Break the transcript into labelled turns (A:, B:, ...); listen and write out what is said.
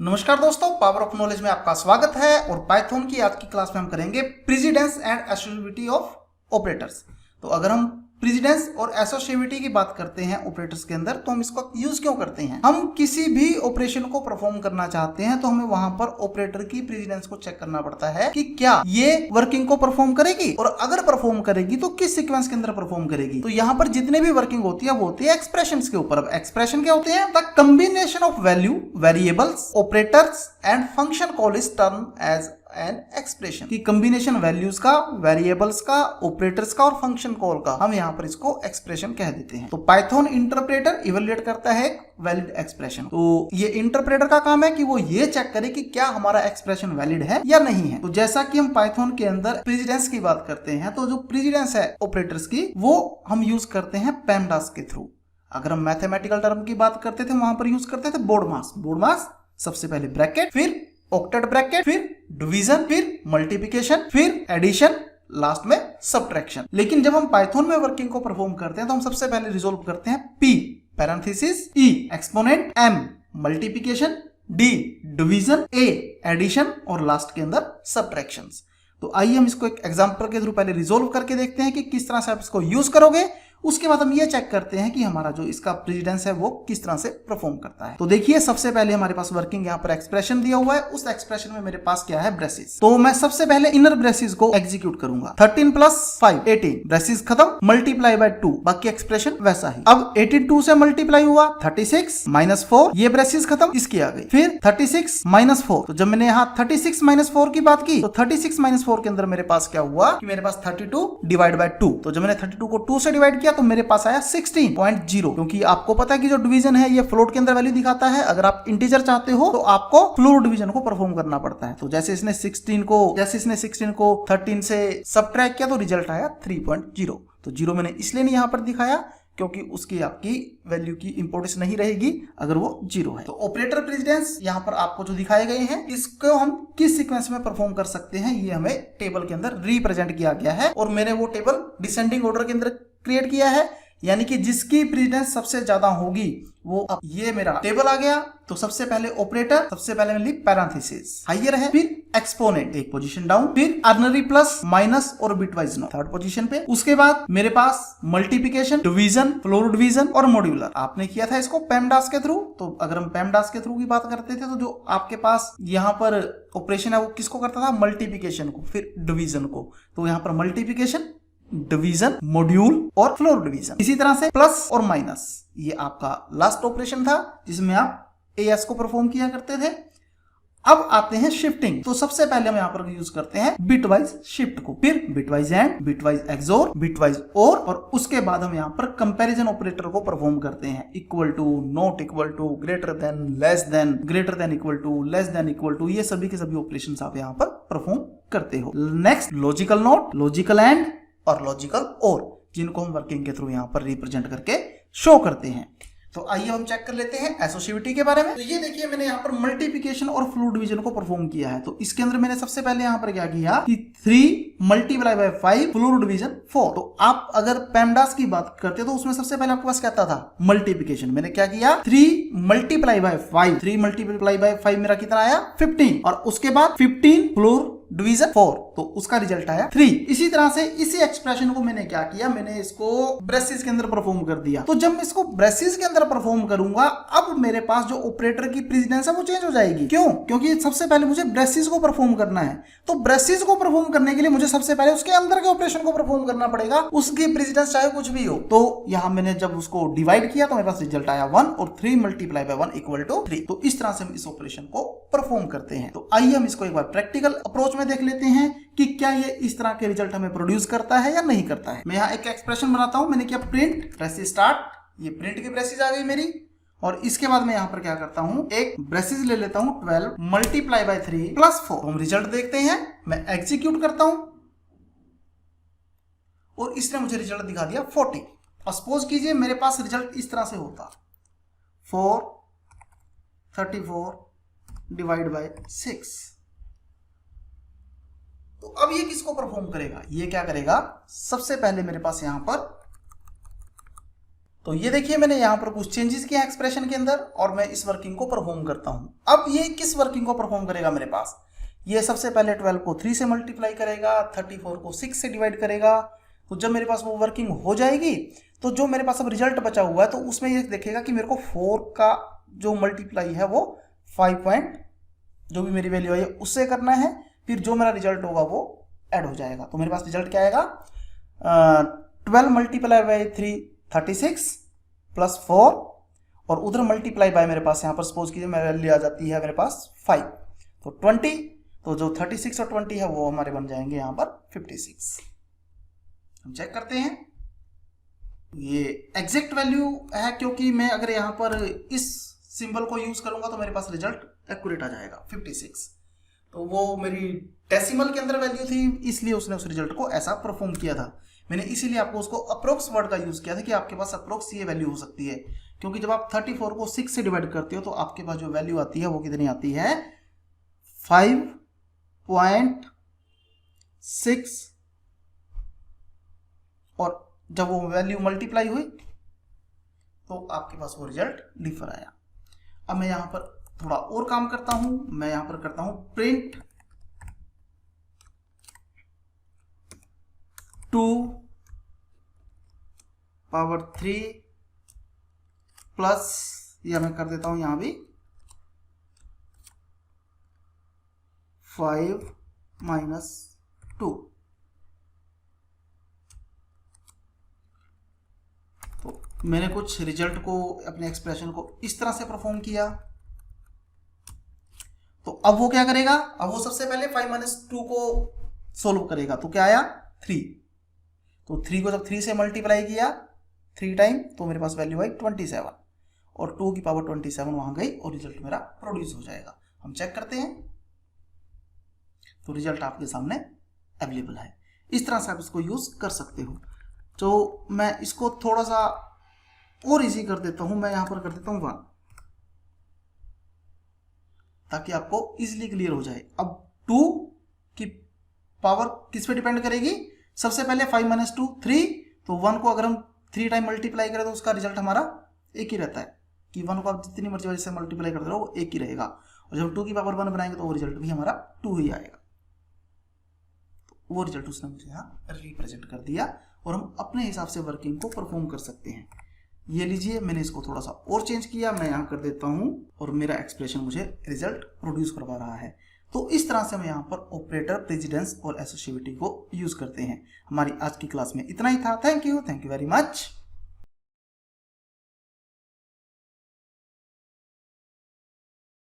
A: नमस्कार दोस्तों, power of knowledge में आपका स्वागत है। और पाइथन की आज की क्लास में हम करेंगे precedence and associativity of operators. तो अगर हम प्रेसिडेंस और एसोसिएटिविटी की बात करते हैं ऑपरेटर्स के अंदर, तो हम इसको यूज क्यों करते हैं? हम किसी भी ऑपरेशन को परफॉर्म करना चाहते हैं तो हमें वहां पर ऑपरेटर की प्रेसिडेंस को चेक करना पड़ता है कि क्या ये वर्किंग को परफॉर्म करेगी, और अगर परफॉर्म करेगी तो किस सीक्वेंस के अंदर परफॉर्म करेगी। तो यहाँ पर जितने भी वर्किंग होती है वो होती है एक्सप्रेशन के ऊपर। अब एक्सप्रेशन क्या होते हैं? The combination of value, variables, operators and function call is term as an expression. की कॉम्बिनेशन वैल्यूज का, वेरिएबल्स का, ऑपरेटर्स का और फंक्शन कॉल का, हम यहाँ पर इसको एक्सप्रेशन कह देते हैं। तो पाइथन इंटरप्रेटर इवैल्यूएट करता है वैलिड एक्सप्रेशन। तो ये इंटरप्रेटर का काम है कि वो ये चेक करे कि क्या हमारा एक्सप्रेशन वैलिड है या नहीं है। तो जैसा कि हम पाइथन के अंदर प्रेसिडेंस की बात करते हैं, तो जो प्रेसिडेंस है ऑपरेटर्स की, वो हम यूज करते हैं पेमडास के थ्रू। अगर हम मैथमेटिकल टर्म की बात करते थे, वहां पर यूज करते थे बोर्डमास। बोर्डमास सबसे पहले ब्रैकेट, फिर ऑक्टेट ब्रैकेट, फिर डिवीजन, फिर मल्टीप्लिकेशन, फिर एडिशन, लास्ट में सब्ट्रैक्शन। लेकिन जब हम पाइथन में वर्किंग को परफॉर्म करते हैं तो हम सबसे पहले रिजोल्व करते हैं P parenthesis, E exponent, M multiplication, D division, A addition और लास्ट के अंदर सब्ट्रैक्शंस। तो आइए हम इसको एक एग्जांपल के थ्रू पहले रिजोल्व करके देखते हैं कि किस तरह से आप इसको यूज करोगे। उसके बाद हम ये चेक करते हैं कि हमारा जो इसका प्रेसिडेंस है वो किस तरह से परफॉर्म करता है। तो देखिए, सबसे पहले हमारे पास वर्किंग यहाँ पर एक्सप्रेशन दिया हुआ है। उस एक्सप्रेशन में मेरे पास क्या है? ब्रेसेस। तो मैं सबसे पहले इनर ब्रेसेस को एग्जीक्यूट करूंगा। 13 + 5 18, ब्रेसेस खत्म, मल्टीप्लाई बाय 2, बाकी एक्सप्रेशन वैसा ही। अब 82 से मल्टीप्लाई हुआ, 36 - 4, ये ब्रेसेस खत्म, इसकी आ गई। फिर 36 - 4, तो जब मैंने यहाँ 36 - 4 की बात की, तो 36 - 4 के अंदर मेरे पास क्या हुआ कि मेरे पास 32 डिवाइड बाय 2। तो जब मैंने 32 को 2 से डिवाइड किया तो मेरे पास आया 16.0। क्योंकि आपको पता है कि जो डिवीजन है ये फ्लोट के अंदर वैल्यू दिखाता है। अगर आप इंटीजर चाहते हो तो आपको फ्लोट डिवीजन को परफॉर्म करना पड़ता है। तो जैसे इसने 16 को 13 से सबट्रैक्ट किया तो रिजल्ट आया 3.0। तो 0 मैंने इसलिए नहीं यहां पर दिखाया क्योंकि उसकी आपकी वैल्यू की इंपोर्टेंस नहीं रहेगी अगर वो 0 है। तो ऑपरेटर प्रेसिडेंस यहाँ पर आपको जो दिखाए गए हैं, इसको हम किस सीक्वेंस में परफॉर्म कर सकते हैं, ये हमें टेबल के अंदर रिप्रेजेंट किया गया है। और मैंने वो टेबल डिसेंडिंग ऑर्डर के अंदर क्रिएट किया है, यानी कि जिसकी प्रेसिडेंस सबसे ज्यादा होगी वो। अब ये मेरा टेबल आ गया। तो सबसे पहले ऑपरेटर, सबसे पहले मैंने ली पैरेंथेसिस, हाइयर है, फिर एक्सपोनेंट एक पोजीशन डाउन, फिर अर्नरी प्लस, माइनस और बिटवाइज नो थर्ड पोजीशन पे। उसके बाद मेरे पास मल्टीप्लिकेशन, डिवीजन, फ्लोर डिवीजन और मॉड्यूलर। आपने किया था इसको पेमडास के थ्रू। तो अगर हम पेमडास के थ्रू की बात करते थे तो जो आपके पास यहाँ पर ऑपरेशन है वो किसको करता था? मल्टीप्लिकेशन को, फिर डिवीजन को। तो यहाँ पर मल्टीप्लिकेशन, डिवीजन, मॉड्यूल और फ्लोर डिवीजन। इसी तरह से प्लस और माइनस, ये आपका लास्ट ऑपरेशन था जिसमें आप एएस को परफॉर्म किया करते थे। अब आते हैं शिफ्टिंग। तो सबसे पहले हम यहाँ पर यूज करते हैं बिटवाइज शिफ्ट को, फिर bitwise and, bitwise XOR, bitwise OR उसके बाद हम यहाँ पर कंपैरिजन ऑपरेटर को परफॉर्म करते हैं। Equal to, not equal to, greater than, less than, greater than equal to, less than equal to, ये सभी के सभी ऑपरेशंस आप यहाँ पर परफॉर्म करते हो। Next logical not, logical and और लॉजिकल और, जिनको हम वर्किंग के थ्रू यहाँ पर रिप्रेजेंट करके शो करते हैं। तो आइए हम चेक कर लेते हैं एसोसिएटिविटी के बारे में। तो ये देखिए, मैंने यहाँ पर मल्टीप्लिकेशन और फ्लोर डिवीजन को परफॉर्म किया है। तो इसके अंदर मैंने सबसे पहले यहाँ पर क्या किया कि 3 × 5 फ्लोर डिवीजन 4। तो आप अगर पेमडास की बात करते हो तो उसमें सबसे पहले आपके पास क्या था? मल्टीप्लिकेशन। मैंने क्या किया? 3 × 5, 3 × 5 मेरा कितना आया? 15। और उसके बाद 15 फ्लोर डिवीजन 4, तो उसका रिजल्ट आया 3। इसी तरह से इसी एक्सप्रेशन को मैंने क्या किया? मैंने इसको ब्रेसेस के अंदर परफॉर्म कर दिया। तो जब मैं इसको ब्रेसेस के अंदर परफॉर्म करूंगा, अब मेरे पास जो ऑपरेटर की प्रेसिडेंस है वो चेंज हो जाएगी। क्यों? क्योंकि सबसे पहले मुझे ब्रेसेस को परफॉर्म करना है। तो ब्रेसेस को परफॉर्म करने के लिए मुझे सबसे पहले उसके अंदर के ऑपरेशन को परफॉर्म करना पड़ेगा, उसकी प्रेसिडेंस चाहे कुछ भी हो। तो यहां मैंने जब उसको डिवाइड किया तो मेरे पास रिजल्ट आया 1 और 3 × 1 = 3। तो इस तरह से हम इस ऑपरेशन को परफॉर्म करते हैं। तो आइए हम इसको एक बार प्रैक्टिकल अप्रोच में देख लेते हैं कि क्या ये इस तरह के रिजल्ट हमें प्रोड्यूस करता है या नहीं करता है। मैं यहाँ एक एक्सप्रेशन बनाता हूं। मैंने किया प्रिंट ब्रेसेस स्टार्ट, ये प्रिंट की ब्रेसेस आ गई मेरी। और इसके बाद मैं यहाँ पर क्या करता हूं, एक ब्रेसेस ले लेता हूं 12 × 3 + 4। हम रिजल्ट देखते हैं। मैं एग्जीक्यूट करता हूं और इसने मुझे रिजल्ट दिखा दिया 40। और सपोज कीजिए मेरे पास रिजल्ट इस तरह से होता 434 / 6। तो अब ये किसको परफॉर्म करेगा? ये क्या करेगा? सबसे पहले मेरे पास यहां पर तो ये देखिए मैंने यहाँ पर कुछ चेंजेस किए हैं एक्सप्रेशन के अंदर और मैं इस वर्किंग को परफॉर्म करता हूँ। अब ये किस वर्किंग को परफॉर्म करेगा मेरे पास, ये सबसे पहले 12 को 3 से मल्टीप्लाई करेगा, 34 को 6 से डिवाइड करेगा। तो जब मेरे पास वो वर्किंग हो जाएगी तो जो मेरे पास अब रिजल्ट बचा हुआ है तो उसमें ये देखेगा कि मेरे को 4 का जो मल्टीप्लाई है वो 5 पॉइंट जो भी मेरी वैल्यू है उससे करना है, फिर जो मेरा रिजल्ट होगा वो ऐड हो जाएगा। तो मेरे पास रिजल्ट क्या आएगा, 12 मल्टीप्लाई बाई 3 36 प्लस 4 और उधर मल्टीप्लाई बाय मेरे पास यहाँ पर सपोज कीजिए मेरी वैल्यू आ जाती है मेरे पास 5, तो 20, तो जो 36 और 20 है वो हमारे बन जाएंगे यहाँ पर 56। हम चेक करते हैं, ये एग्जैक्ट वैल्यू है क्योंकि मैं अगर यहाँ पर इस सिंबल को यूज करूंगा तो मेरे पास रिजल्ट एक्यूरेट आ जाएगा 56। तो वो मेरी डेसिमल के अंदर वैल्यू थी इसलिए उसने उस रिजल्ट को ऐसा परफॉर्म किया था। मैंने इसीलिए आपको उसको अप्रोक्स वर्ड का यूज किया था कि आपके पास अप्रोक्स ये वैल्यू हो सकती है, क्योंकि जब आप 34 को 6 से डिवाइड करते हो तो आपके पास जो वैल्यू आती है वो कितनी आती है 5.6 और जब वो वैल्यू मल्टीप्लाई हुई तो आपके पास वो रिजल्ट डिफर आया। अब मैं यहां पर थोड़ा और काम करता हूं, मैं यहां पर करता हूं प्रिंट 2 पावर 3 प्लस, या मैं कर देता हूं यहां भी 5 माइनस 2। तो मैंने कुछ रिजल्ट को अपने एक्सप्रेशन को इस तरह से परफॉर्म किया। तो अब वो क्या करेगा, अब वो सबसे पहले 5 माइनस 2 को सोल्व करेगा। तो क्या आया 3, तो 3 को जब 3 से मल्टीप्लाई किया 3 टाइम तो मेरे पास वैल्यू आई 27 और 2 की पावर 27 वहां गई और रिजल्ट मेरा प्रोड्यूस हो जाएगा। हम चेक करते हैं, तो रिजल्ट आपके सामने अवेलेबल है। इस तरह से आप इसको यूज कर सकते हो। तो मैं इसको थोड़ा सा और इजी कर देता हूं, मैं यहां पर कर देता हूं 1 ताकि आपको इजीली क्लियर हो जाए। अब 2 की पावर किस पे डिपेंड करेगी, सबसे पहले 5 माइनस 2 3, तो 1 को अगर हम 3 टाइम मल्टीप्लाई करें तो उसका रिजल्ट हमारा एक ही रहता है कि 1 को आप जितनी मर्जी वजह से मल्टीप्लाई करते रहो वो एक ही रहेगा, और जब 2 की पावर 1 बनाएंगे तो वो रिजल्ट भी हमारा 2 ही आएगा। तो वो रिजल्ट उसने मुझे यहाँ रिप्रेजेंट कर दिया और हम अपने हिसाब से वर्किंग को परफॉर्म कर सकते हैं। ये लीजिए मैंने इसको थोड़ा सा और चेंज किया, मैं यहाँ कर देता हूँ और मेरा एक्सप्रेशन मुझे रिजल्ट प्रोड्यूस करवा रहा है। तो इस तरह से हम यहाँ पर ऑपरेटर, प्रेसिडेंस और एसोसिएटिविटी को यूज करते हैं। हमारी आज की क्लास में इतना ही था। Thank you very much.